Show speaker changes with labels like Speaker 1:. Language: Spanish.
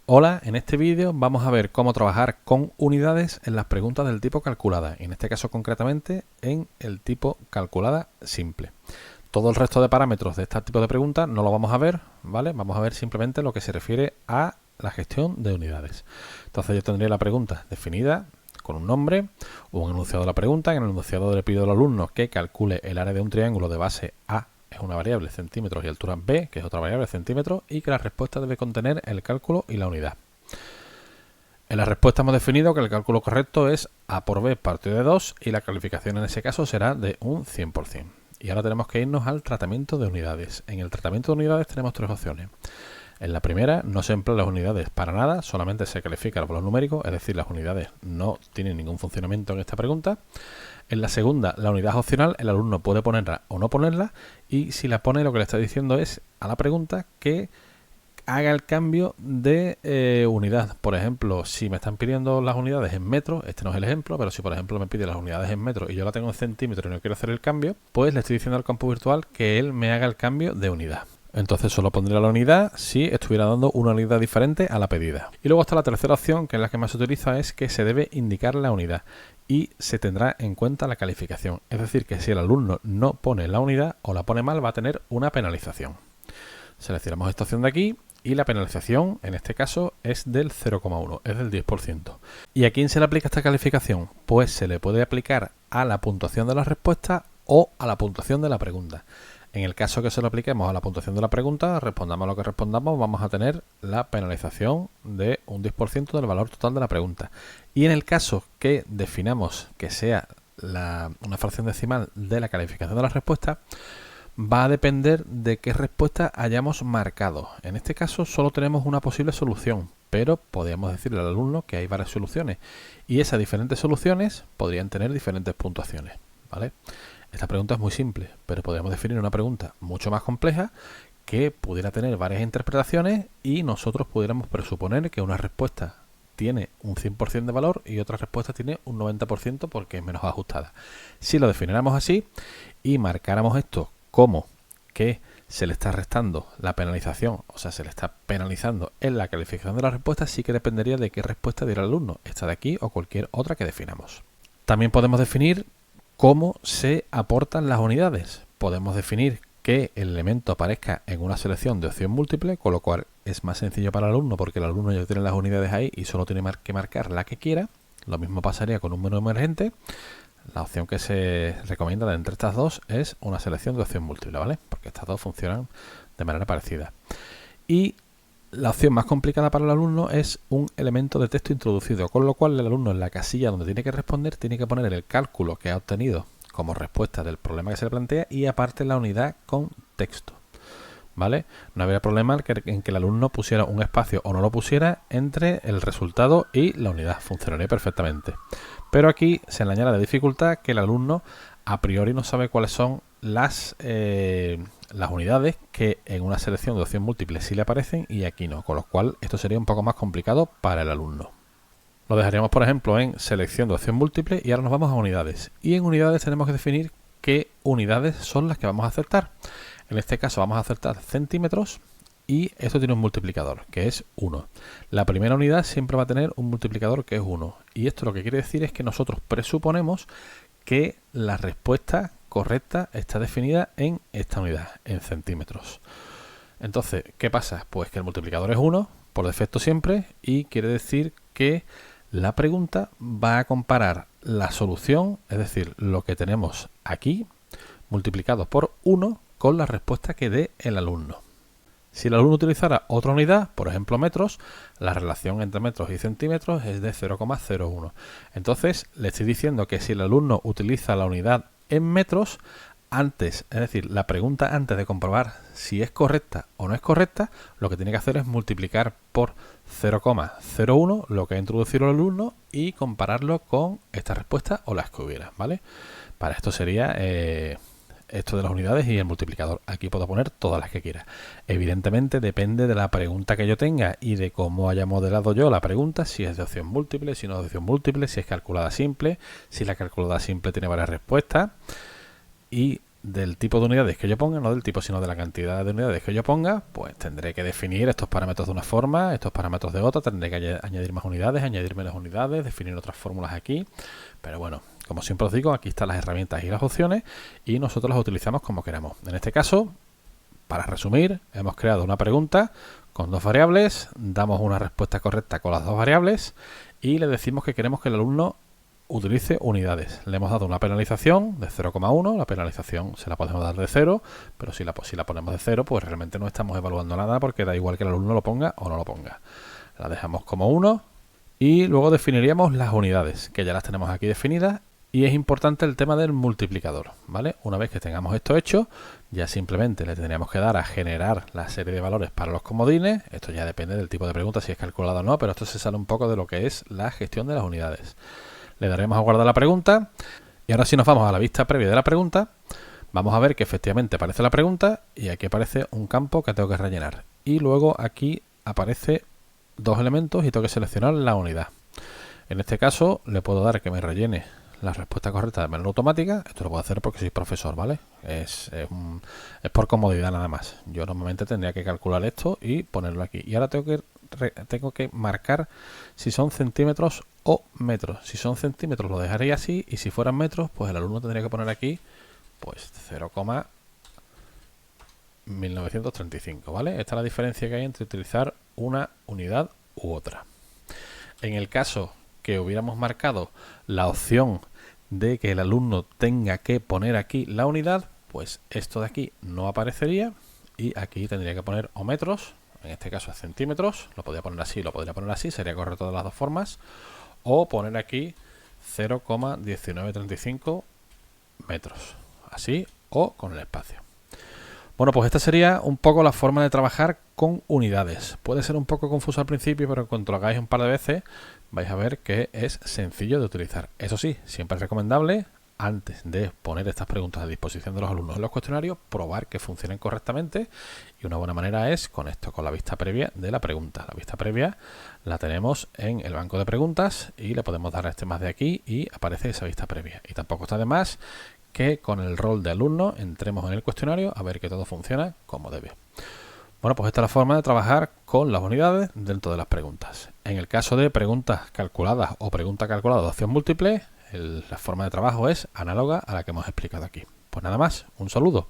Speaker 1: Hola, en este vídeo vamos a ver cómo trabajar con unidades en las preguntas del tipo calculada, en este caso concretamente en el tipo calculada simple. Todo el resto de parámetros de este tipo de preguntas no lo vamos a ver, ¿vale? Vamos a ver simplemente lo que se refiere a la gestión de unidades. Entonces yo tendría la pregunta definida con un nombre, un enunciado de la pregunta. En el enunciado le pido al alumno que calcule el área de un triángulo de base A, es una variable centímetros, y altura B, que es otra variable centímetros, y que la respuesta debe contener el cálculo y la unidad. En la respuesta hemos definido que el cálculo correcto es A por B partido de 2 y la calificación en ese caso será de un 100%. Y ahora tenemos que irnos al tratamiento de unidades. En el tratamiento de unidades tenemos tres opciones. En la primera no se emplean las unidades para nada, solamente se califica el valor numérico, es decir, las unidades no tienen ningún funcionamiento en esta pregunta. En la segunda, la unidad es opcional, el alumno puede ponerla o no ponerla, y si la pone lo que le está diciendo es a la pregunta que haga el cambio de unidad. Por ejemplo, si me están pidiendo las unidades en metros, este no es el ejemplo, pero si por ejemplo me pide las unidades en metros y yo la tengo en centímetros y no quiero hacer el cambio, pues le estoy diciendo al campo virtual que él me haga el cambio de unidad. Entonces solo pondría la unidad si estuviera dando una unidad diferente a la pedida. Y luego está la tercera opción, que es la que más se utiliza, es que se debe indicar la unidad y se tendrá en cuenta la calificación. Es decir, que si el alumno no pone la unidad o la pone mal, va a tener una penalización. Seleccionamos esta opción de aquí y la penalización en este caso es del 0,1, es del 10%. ¿Y a quién se le aplica esta calificación? Pues se le puede aplicar a la puntuación de la respuesta o a la puntuación de la pregunta. En el caso que se lo apliquemos a la puntuación de la pregunta, respondamos lo que respondamos, vamos a tener la penalización de un 10% del valor total de la pregunta. Y en el caso que definamos que sea una fracción decimal de la calificación de la respuesta, va a depender de qué respuesta hayamos marcado. En este caso solo tenemos una posible solución, pero podríamos decirle al alumno que hay varias soluciones y esas diferentes soluciones podrían tener diferentes puntuaciones, ¿vale? Esta pregunta es muy simple, pero podríamos definir una pregunta mucho más compleja que pudiera tener varias interpretaciones y nosotros pudiéramos presuponer que una respuesta tiene un 100% de valor y otra respuesta tiene un 90% porque es menos ajustada. Si lo definiéramos así y marcáramos esto como que se le está restando la penalización, o sea, se le está penalizando en la calificación de la respuesta, sí que dependería de qué respuesta diera el alumno, esta de aquí o cualquier otra que definamos. También podemos definir cómo se aportan las unidades. Podemos definir que el elemento aparezca en una selección de opción múltiple, con lo cual es más sencillo para el alumno porque el alumno ya tiene las unidades ahí y solo tiene que marcar la que quiera. Lo mismo pasaría con un menú emergente. La opción que se recomienda de entre estas dos es una selección de opción múltiple, ¿vale? Porque estas dos funcionan de manera parecida. Y la opción más complicada para el alumno es un elemento de texto introducido, con lo cual el alumno en la casilla donde tiene que responder tiene que poner el cálculo que ha obtenido como respuesta del problema que se le plantea y aparte la unidad con texto, ¿vale? No habría problema en que el alumno pusiera un espacio o no lo pusiera entre el resultado y la unidad, funcionaría perfectamente. Pero aquí se le añade la dificultad que el alumno a priori no sabe cuáles son las unidades que en una selección de opción múltiple sí le aparecen y aquí no, con lo cual esto sería un poco más complicado para el alumno. Lo dejaríamos, por ejemplo, en selección de opción múltiple y ahora nos vamos a unidades. Y en unidades tenemos que definir qué unidades son las que vamos a aceptar. En este caso vamos a aceptar centímetros y esto tiene un multiplicador que es 1. La primera unidad siempre va a tener un multiplicador que es 1 y esto lo que quiere decir es que nosotros presuponemos que la respuesta correcta está definida en esta unidad, en centímetros. Entonces, ¿qué pasa? Pues que el multiplicador es 1 por defecto siempre y quiere decir que la pregunta va a comparar la solución, es decir, lo que tenemos aquí multiplicado por 1 con la respuesta que dé el alumno. Si el alumno utilizara otra unidad, por ejemplo metros, la relación entre metros y centímetros es de 0,01. Entonces le estoy diciendo que si el alumno utiliza la unidad en metros, antes, es decir, la pregunta antes de comprobar si es correcta o no es correcta, lo que tiene que hacer es multiplicar por 0,01 lo que ha introducido el alumno y compararlo con esta respuesta o las que hubiera, ¿vale? Para esto sería esto de las unidades y el multiplicador. Aquí puedo poner todas las que quiera. Evidentemente depende de la pregunta que yo tenga y de cómo haya modelado yo la pregunta, si es de opción múltiple, si no es de opción múltiple, si es calculada simple, si la calculada simple tiene varias respuestas y del tipo de unidades que yo ponga, no del tipo sino de la cantidad de unidades que yo ponga, pues tendré que definir estos parámetros de una forma, estos parámetros de otra, tendré que añadir más unidades, añadir menos unidades, definir otras fórmulas aquí, pero bueno, como siempre os digo, aquí están las herramientas y las opciones y nosotros las utilizamos como queramos. En este caso, para resumir, hemos creado una pregunta con dos variables, damos una respuesta correcta con las dos variables y le decimos que queremos que el alumno utilice unidades. Le hemos dado una penalización de 0,1, la penalización se la podemos dar de 0, pero si la ponemos de 0, pues realmente no estamos evaluando nada porque da igual que el alumno lo ponga o no lo ponga. La dejamos como 1 y luego definiríamos las unidades, que ya las tenemos aquí definidas. Y es importante el tema del multiplicador, ¿vale? Una vez que tengamos esto hecho, ya simplemente le tendríamos que dar a generar la serie de valores para los comodines. Esto ya depende del tipo de pregunta, si es calculado o no, pero esto se sale un poco de lo que es la gestión de las unidades. Le daremos a guardar la pregunta y ahora si nos vamos a la vista previa de la pregunta, vamos a ver que efectivamente aparece la pregunta y aquí aparece un campo que tengo que rellenar. Y luego aquí aparece dos elementos y tengo que seleccionar la unidad. En este caso le puedo dar que me rellene la respuesta correcta de manera automática. Esto lo puedo hacer porque soy profesor, ¿vale? Es por comodidad nada más. Yo normalmente tendría que calcular esto y ponerlo aquí. Y ahora tengo que marcar si son centímetros o metros. Si son centímetros lo dejaría así y si fueran metros, pues el alumno tendría que poner aquí pues 0,1935, ¿vale? Esta es la diferencia que hay entre utilizar una unidad u otra. En el caso que hubiéramos marcado la opción de que el alumno tenga que poner aquí la unidad, pues esto de aquí no aparecería y aquí tendría que poner o metros, en este caso a centímetros, lo podría poner así, lo podría poner así, sería correcto de las dos formas, o poner aquí 0,1935 metros, así o con el espacio. Bueno, pues esta sería un poco la forma de trabajar con unidades. Puede ser un poco confuso al principio, pero en cuanto lo hagáis un par de veces, vais a ver que es sencillo de utilizar. Eso sí, siempre es recomendable, antes de poner estas preguntas a disposición de los alumnos en los cuestionarios, probar que funcionen correctamente. Y una buena manera es con esto, con la vista previa de la pregunta. La vista previa la tenemos en el banco de preguntas y le podemos dar a este más de aquí y aparece esa vista previa. Y tampoco está de más que con el rol de alumno entremos en el cuestionario a ver que todo funciona como debe. Bueno, pues esta es la forma de trabajar con las unidades dentro de las preguntas. En el caso de preguntas calculadas o pregunta calculada de opción múltiple, la forma de trabajo es análoga a la que hemos explicado aquí. Pues nada más, un saludo.